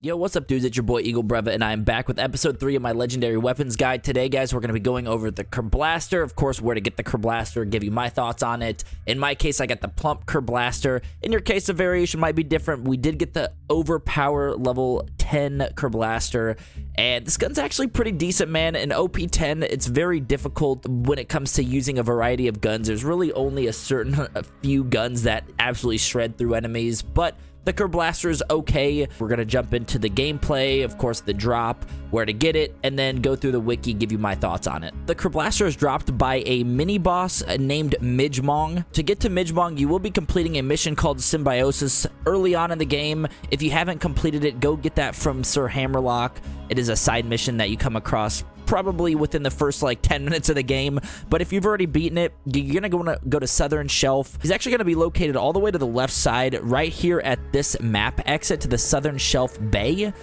Yo, what's up, dudes? It's your boy Eagle Breva, and I'm back with episode 3 of my legendary weapons guide. Today, guys, we're going to be going over the Kerblaster. Of course, where to get the Kerblaster, give you my thoughts on it. In my case, I got the plump Kerblaster. In your case, the variation might be different. We did get the overpower level 10 Kerblaster, and this gun's actually pretty decent, man. In OP10, it's very difficult when it comes to using a variety of guns. There's really only a few guns that absolutely shred through enemies, but the Kerblaster is okay. We're going to jump into the gameplay, of course, the drop, where to get it, and then go through the wiki, give you my thoughts on it. The Kerblaster is dropped by a mini-boss named Midgemong. To get to Midgemong, you will be completing a mission called Symbiosis early on in the game. If you haven't completed it, go get that from Sir Hammerlock. It is a side mission that you come across probably within the first like 10 minutes of the game, but if you've already beaten it, you're gonna go to Southern Shelf. He's actually gonna be located all the way to the left side right here at this map exit to the Southern Shelf Bay.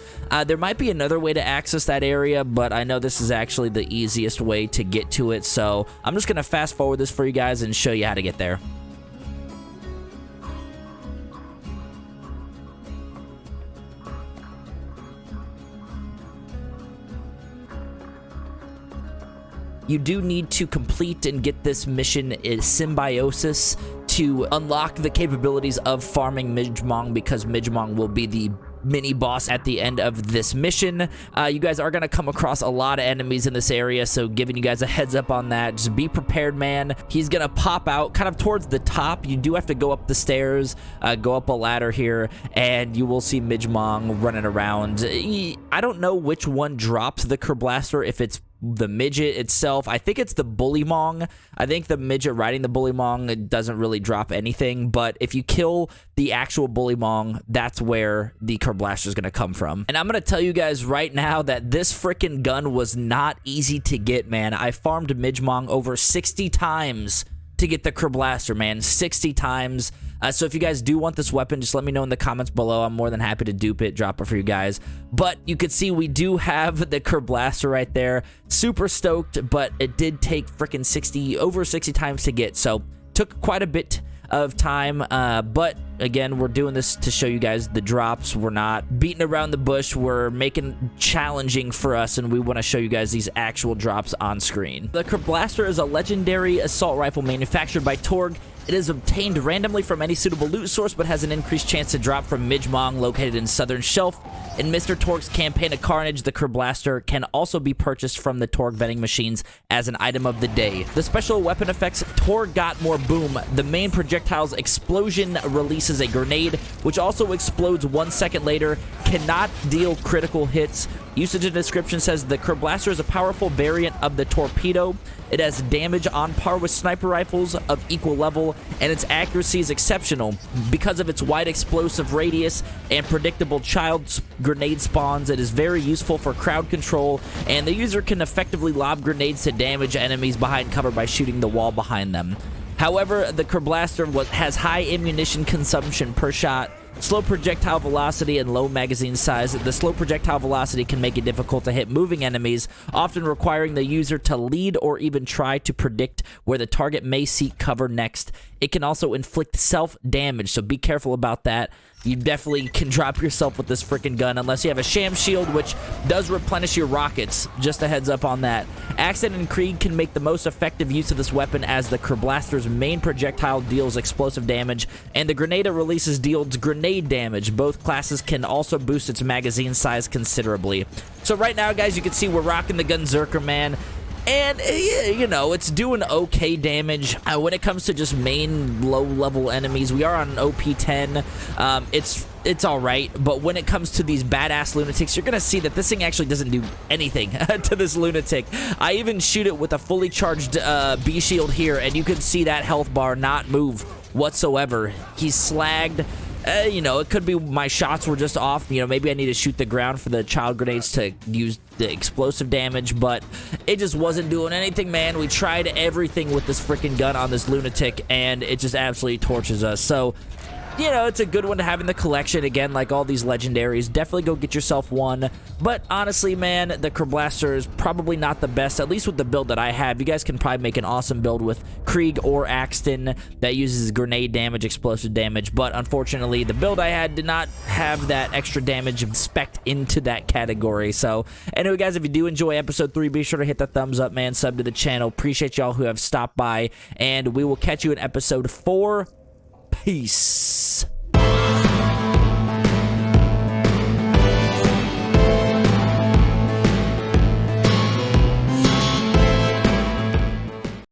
There might be another way to access that area, but I know this is actually the easiest way to get to it, so I'm just gonna fast forward this for you guys and show you how to get there. You do need to complete and get this mission is Symbiosis to unlock the capabilities of farming Midgemong, because Midgemong will be the mini boss at the end of this mission. You guys are going to come across a lot of enemies in this area, so giving you guys a heads up on that. Just be prepared, man. He's going to pop out kind of towards the top. You do have to go up the stairs, go up a ladder here, and you will see Midgemong running around. I don't know which one drops the Kerblaster, if it's the midget itself. I think it's the Bullymong. I think the midget riding the Bullymong doesn't really drop anything, but if you kill the actual Bullymong, that's where the Kerblaster is going to come from. And I'm going to tell you guys right now that this freaking gun was not easy to get, man. I farmed Midgemong over 60 times to get the Kerblaster, man. 60 times. So if you guys do want this weapon, just let me know in the comments below. I'm more than happy to dupe it, drop it for you guys. But you can see we do have the Kerblaster right there. Super stoked, but it did take freaking over 60 times to get. So took quite a bit of time, but again, we're doing this to show you guys the drops. We're not beating around the bush. We're making challenging for us, and we want to show you guys these actual drops on screen. The Kerblaster is a legendary assault rifle manufactured by Torg. It is obtained randomly from any suitable loot source, but has an increased chance to drop from Midgemong, located in Southern Shelf. In Mr. Torg's campaign of Carnage, the Kerblaster can also be purchased from the Torg vending machines as an item of the day. The special weapon effects Torg Got More Boom. The main projectile's explosion releases a grenade, which also explodes 1 second later, cannot deal critical hits. Usage and description says the Kerblaster is a powerful variant of the torpedo. It has damage on par with sniper rifles of equal level, and its accuracy is exceptional. Because of its wide explosive radius and predictable child grenade spawns, it is very useful for crowd control, and the user can effectively lob grenades to damage enemies behind cover by shooting the wall behind them. However, the Kerblaster has high ammunition consumption per shot, slow projectile velocity, and low magazine size. The slow projectile velocity can make it difficult to hit moving enemies, often requiring the user to lead or even try to predict where the target may seek cover next. It can also inflict self-damage, so be careful about that. You definitely can drop yourself with this freaking gun unless you have a sham shield, which does replenish your rockets. Just a heads up on that. Accent and Krieg can make the most effective use of this weapon, as the Kerblaster's main projectile deals explosive damage, and the grenade it releases deals grenade damage. Both classes can also boost its magazine size considerably. So right now, guys, you can see we're rocking the Gunzerker, man. And, you know, it's doing okay damage. When it comes to just main low-level enemies, we are on an OP10. It's alright, but when it comes to these badass lunatics, you're going to see that this thing actually doesn't do anything to this lunatic. I even shoot it with a fully charged B-shield here, and you can see that health bar not move whatsoever. He's slagged. You know, it could be my shots were just off. You know, maybe I need to shoot the ground for the child grenades to use the explosive damage, but it just wasn't doing anything, man. We tried everything with this freaking gun on this lunatic, and it just absolutely torches us. So you know, it's a good one to have in the collection. Again, like all these legendaries, definitely go get yourself one. But honestly, man, the Kerblaster is probably not the best, at least with the build that I have. You guys can probably make an awesome build with Krieg or Axton that uses grenade damage, explosive damage, but unfortunately, the build I had did not have that extra damage spec'd into that category. So, anyway, guys, if you do enjoy episode 3, be sure to hit the thumbs up, man, sub to the channel. Appreciate y'all who have stopped by, and we will catch you in episode 4. Peace.